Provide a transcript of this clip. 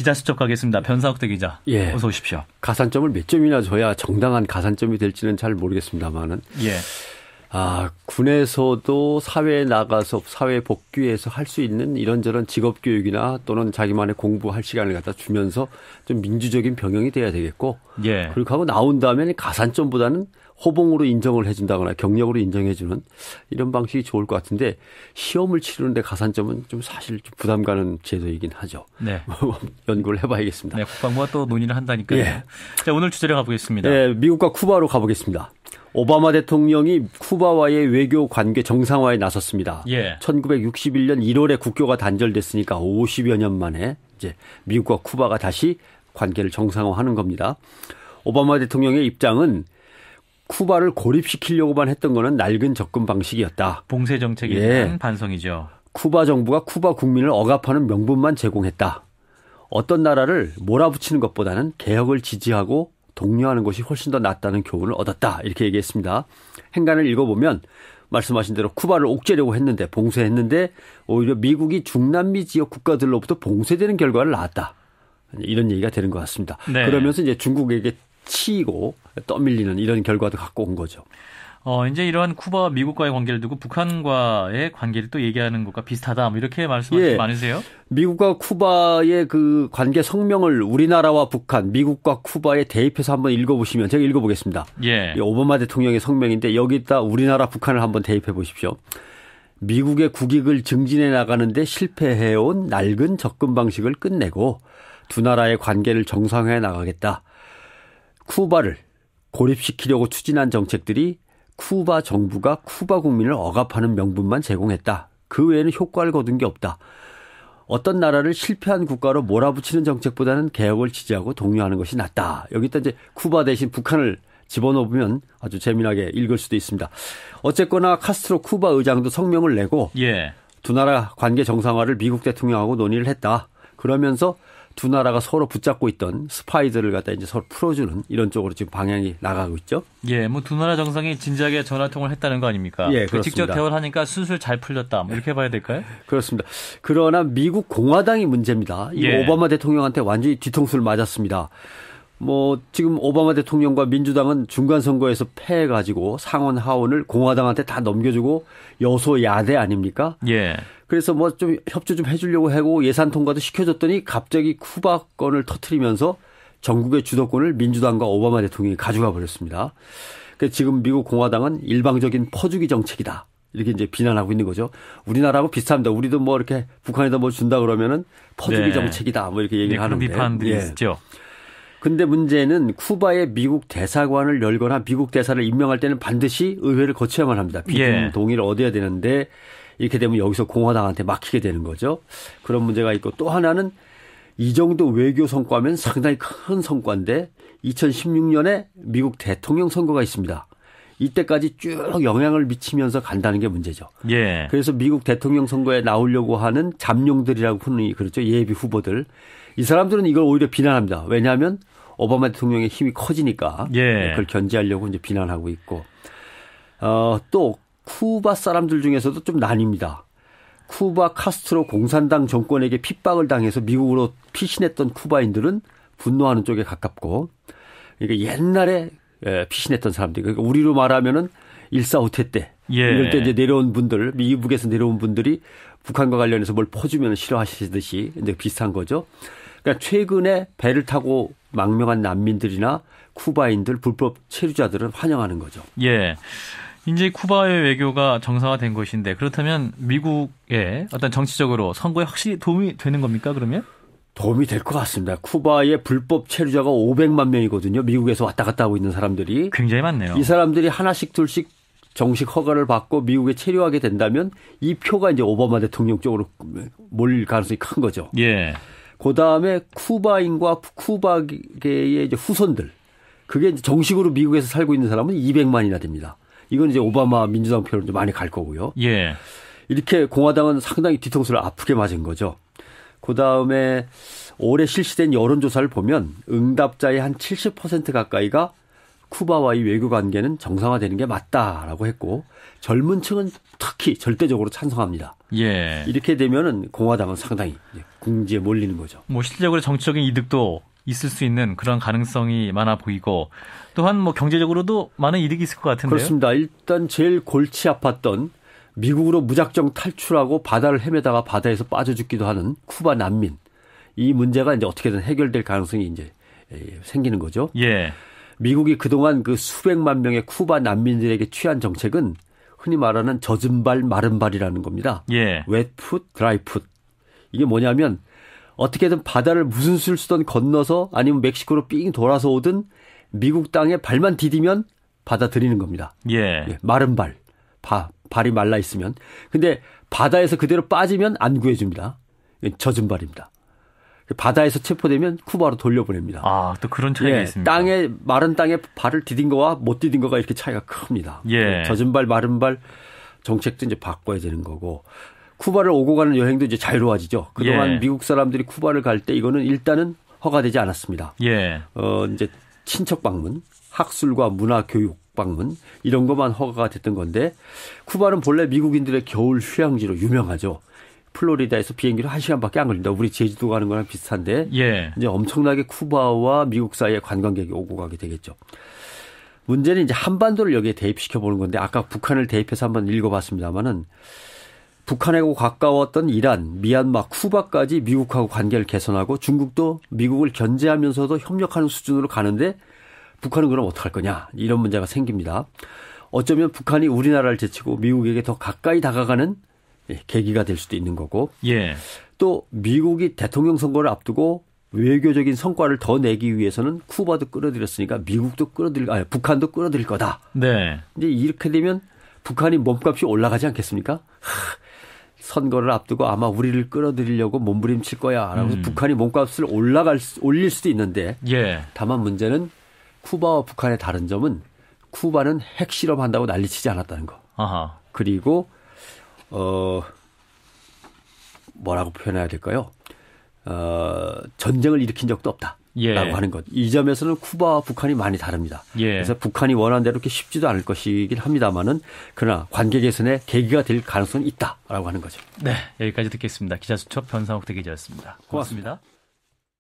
기자 수첩 가겠습니다. 변상욱대 기자. 예. 어서 오십시오. 가산점을 몇 점이나 줘야 정당한 가산점이 될지는 잘 모르겠습니다만은. 예. 군에서도 사회에 나가서 사회 복귀해서 할 수 있는 이런저런 직업 교육이나 또는 자기만의 공부할 시간을 갖다 주면서 좀 민주적인 병행이 돼야 되겠고. 예. 그렇게 하고 나온 다음에 가산점보다는 호봉으로 인정을 해준다거나 경력으로 인정해주는 이런 방식이 좋을 것 같은데 시험을 치르는데 가산점은 좀 사실 좀 부담 가는 제도이긴 하죠. 네. 연구를 해봐야겠습니다. 네, 국방부가 또 논의를 한다니까요. 예. 자, 오늘 주제로 가보겠습니다. 네, 미국과 쿠바로 가보겠습니다. 오바마 대통령이 쿠바와의 외교 관계 정상화에 나섰습니다. 예. 1961년 1월에 국교가 단절됐으니까 50여 년 만에 이제 미국과 쿠바가 다시 관계를 정상화하는 겁니다. 오바마 대통령의 입장은 쿠바를 고립시키려고만 했던 거는 낡은 접근 방식이었다. 봉쇄 정책에 대한 반성이죠. 쿠바 정부가 쿠바 국민을 억압하는 명분만 제공했다. 어떤 나라를 몰아붙이는 것보다는 개혁을 지지하고 독려하는 것이 훨씬 더 낫다는 교훈을 얻었다. 이렇게 얘기했습니다. 행간을 읽어보면 말씀하신 대로 쿠바를 옥죄려고 했는데 봉쇄했는데 오히려 미국이 중남미 지역 국가들로부터 봉쇄되는 결과를 낳았다. 이런 얘기가 되는 것 같습니다. 네. 그러면서 이제 중국에게 치이고 떠밀리는 이런 결과도 갖고 온 거죠. 이제 이러한 쿠바와 미국과의 관계를 두고 북한과의 관계를 또 얘기하는 것과 비슷하다. 뭐 이렇게 말씀하시는 분 많으세요? 미국과 쿠바의 그 관계 성명을 우리나라와 북한, 미국과 쿠바에 대입해서 한번 읽어보시면 제가 읽어보겠습니다. 예. 오바마 대통령의 성명인데 여기다 우리나라 북한을 한번 대입해 보십시오. 미국의 국익을 증진해 나가는데 실패해온 낡은 접근 방식을 끝내고 두 나라의 관계를 정상화해 나가겠다. 쿠바를 고립시키려고 추진한 정책들이 쿠바 정부가 쿠바 국민을 억압하는 명분만 제공했다. 그 외에는 효과를 거둔 게 없다. 어떤 나라를 실패한 국가로 몰아붙이는 정책보다는 개혁을 지지하고 독려하는 것이 낫다. 여기다 이제 쿠바 대신 북한을 집어넣으면 아주 재미나게 읽을 수도 있습니다. 어쨌거나 카스트로 쿠바 의장도 성명을 내고 두 나라 관계 정상화를 미국 대통령하고 논의를 했다. 그러면서 두 나라가 서로 붙잡고 있던 스파이들을 갖다 이제 서로 풀어주는 이런 쪽으로 지금 방향이 나가고 있죠. 예, 뭐 두 나라 정상이 진지하게 전화통화를 했다는 거 아닙니까? 예, 그렇습니다. 직접 대화를 하니까 술술 잘 풀렸다. 뭐 이렇게 봐야 될까요? 그렇습니다. 그러나 미국 공화당이 문제입니다. 이 오바마 대통령한테 완전히 뒤통수를 맞았습니다. 뭐 지금 오바마 대통령과 민주당은 중간 선거에서 패해가지고 상원 하원을 공화당한테 다 넘겨주고 여소야대 아닙니까? 예. 그래서 뭐 좀 협조 좀 해주려고 하고 예산 통과도 시켜줬더니 갑자기 쿠바 건을 터트리면서 전국의 주도권을 민주당과 오바마 대통령이 가져가 버렸습니다. 그래서 지금 미국 공화당은 일방적인 퍼주기 정책이다. 이렇게 이제 비난하고 있는 거죠. 우리나라하고 비슷합니다. 우리도 뭐 이렇게 북한에다 뭐 준다 그러면은 퍼주기 정책이다. 뭐 이렇게 얘기를 하는데. 그런 비판들이 있죠. 근데 문제는 쿠바에 미국 대사관을 열거나 미국 대사를 임명할 때는 반드시 의회를 거쳐야만 합니다. 비준 동의를 얻어야 되는데 이렇게 되면 여기서 공화당한테 막히게 되는 거죠. 그런 문제가 있고 또 하나는 이 정도 외교 성과면 상당히 큰 성과인데 2016년에 미국 대통령 선거가 있습니다. 이때까지 쭉 영향을 미치면서 간다는 게 문제죠. 예. 그래서 미국 대통령 선거에 나오려고 하는 잠룡들이라고 부르는 그렇죠. 예비 후보들. 이 사람들은 이걸 오히려 비난합니다. 왜냐하면 오바마 대통령의 힘이 커지니까 그걸 견제하려고 이제 비난하고 있고 또 쿠바 사람들 중에서도 좀 나뉩니다. 쿠바 카스트로 공산당 정권에게 핍박을 당해서 미국으로 피신했던 쿠바인들은 분노하는 쪽에 가깝고 그러니까 옛날에 피신했던 사람들 그러니까 우리로 말하면은 1.4.5태 때 이럴 때 이제 내려온 분들 미국에서 내려온 분들이 북한과 관련해서 뭘 퍼주면 싫어하시듯이 이제 비슷한 거죠. 그러니까 최근에 배를 타고 망명한 난민들이나 쿠바인들 불법 체류자들은 환영하는 거죠. 예. 이제 쿠바의 외교가 정상화된 것인데 그렇다면 미국의 어떤 정치적으로 선거에 확실히 도움이 되는 겁니까 그러면? 도움이 될 것 같습니다. 쿠바의 불법 체류자가 500만 명이거든요. 미국에서 왔다 갔다 하고 있는 사람들이. 굉장히 많네요. 이 사람들이 하나씩 둘씩 정식 허가를 받고 미국에 체류하게 된다면 이 표가 이제 오바마 대통령 쪽으로 몰릴 가능성이 큰 거죠. 예. 그다음에 쿠바인과 쿠바계의 이제 후손들. 그게 이제 정식으로 미국에서 살고 있는 사람은 200만이나 됩니다. 이건 이제 오바마 민주당 표로 좀 많이 갈 거고요. 예. 이렇게 공화당은 상당히 뒤통수를 아프게 맞은 거죠. 그다음에 올해 실시된 여론조사를 보면 응답자의 한 70% 가까이가 쿠바와의 외교 관계는 정상화되는 게 맞다라고 했고 젊은 층은 특히 절대적으로 찬성합니다. 예. 이렇게 되면은 공화당은 상당히 궁지에 몰리는 거죠. 뭐 실질적으로 정치적인 이득도 있을 수 있는 그런 가능성이 많아 보이고 또한 뭐 경제적으로도 많은 이득이 있을 것 같은데요. 그렇습니다. 일단 제일 골치 아팠던 미국으로 무작정 탈출하고 바다를 헤매다가 바다에서 빠져 죽기도 하는 쿠바 난민. 이 문제가 이제 어떻게든 해결될 가능성이 이제 생기는 거죠. 예. 미국이 그동안 그 수백만 명의 쿠바 난민들에게 취한 정책은 흔히 말하는 젖은 발 마른 발이라는 겁니다. 예. wet foot, dry foot. 이게 뭐냐면 어떻게든 바다를 무슨 수를 쓰던 건너서 아니면 멕시코로 삥 돌아서 오든 미국 땅에 발만 디디면 받아들이는 겁니다. 예. 마른 발. 발이 말라 있으면. 근데 바다에서 그대로 빠지면 안 구해줍니다. 젖은 발입니다. 바다에서 체포되면 쿠바로 돌려보냅니다. 아, 또 그런 차이가 있습니다. 마른 땅에 발을 디딘 거와 못 디딘 거가 이렇게 차이가 큽니다. 예. 젖은 발, 마른 발 정책도 이제 바꿔야 되는 거고. 쿠바를 오고 가는 여행도 이제 자유로워지죠. 그동안 예. 미국 사람들이 쿠바를 갈 때 이거는 일단은 허가되지 않았습니다. 예. 이제 친척 방문, 학술과 문화 교육 방문 이런 것만 허가가 됐던 건데 쿠바는 본래 미국인들의 겨울 휴양지로 유명하죠. 플로리다에서 비행기로 1시간밖에 안 걸린다. 우리 제주도 가는 거랑 비슷한데 예. 이제 엄청나게 쿠바와 미국 사이에 관광객이 오고 가게 되겠죠. 문제는 이제 한반도를 여기에 대입시켜 보는 건데 아까 북한을 대입해서 한번 읽어봤습니다만은 북한하고 가까웠던 이란, 미얀마, 쿠바까지 미국하고 관계를 개선하고 중국도 미국을 견제하면서도 협력하는 수준으로 가는데 북한은 그럼 어떡할 거냐 이런 문제가 생깁니다. 어쩌면 북한이 우리나라를 제치고 미국에게 더 가까이 다가가는 계기가 될 수도 있는 거고 예. 또 미국이 대통령 선거를 앞두고 외교적인 성과를 더 내기 위해서는 쿠바도 끌어들였으니까 북한도 끌어들일 거다. 네. 이제 이렇게 되면 북한이 몸값이 올라가지 않겠습니까? 선거를 앞두고 아마 우리를 끌어들이려고 몸부림칠 거야라고 해서 북한이 몸값을 올릴 수도 있는데 예. 다만 문제는 쿠바와 북한의 다른 점은 쿠바는 핵실험한다고 난리치지 않았다는 거. 아하. 그리고 뭐라고 표현해야 될까요? 전쟁을 일으킨 적도 없다라고 예. 하는 것. 이 점에서는 쿠바와 북한이 많이 다릅니다. 예. 그래서 북한이 원하는 대로 이렇게 쉽지도 않을 것이긴 합니다만은 그러나 관계 개선의 계기가 될 가능성이 있다라고 하는 거죠. 네, 여기까지 듣겠습니다. 기자수첩 변상욱 대기자였습니다. 고맙습니다.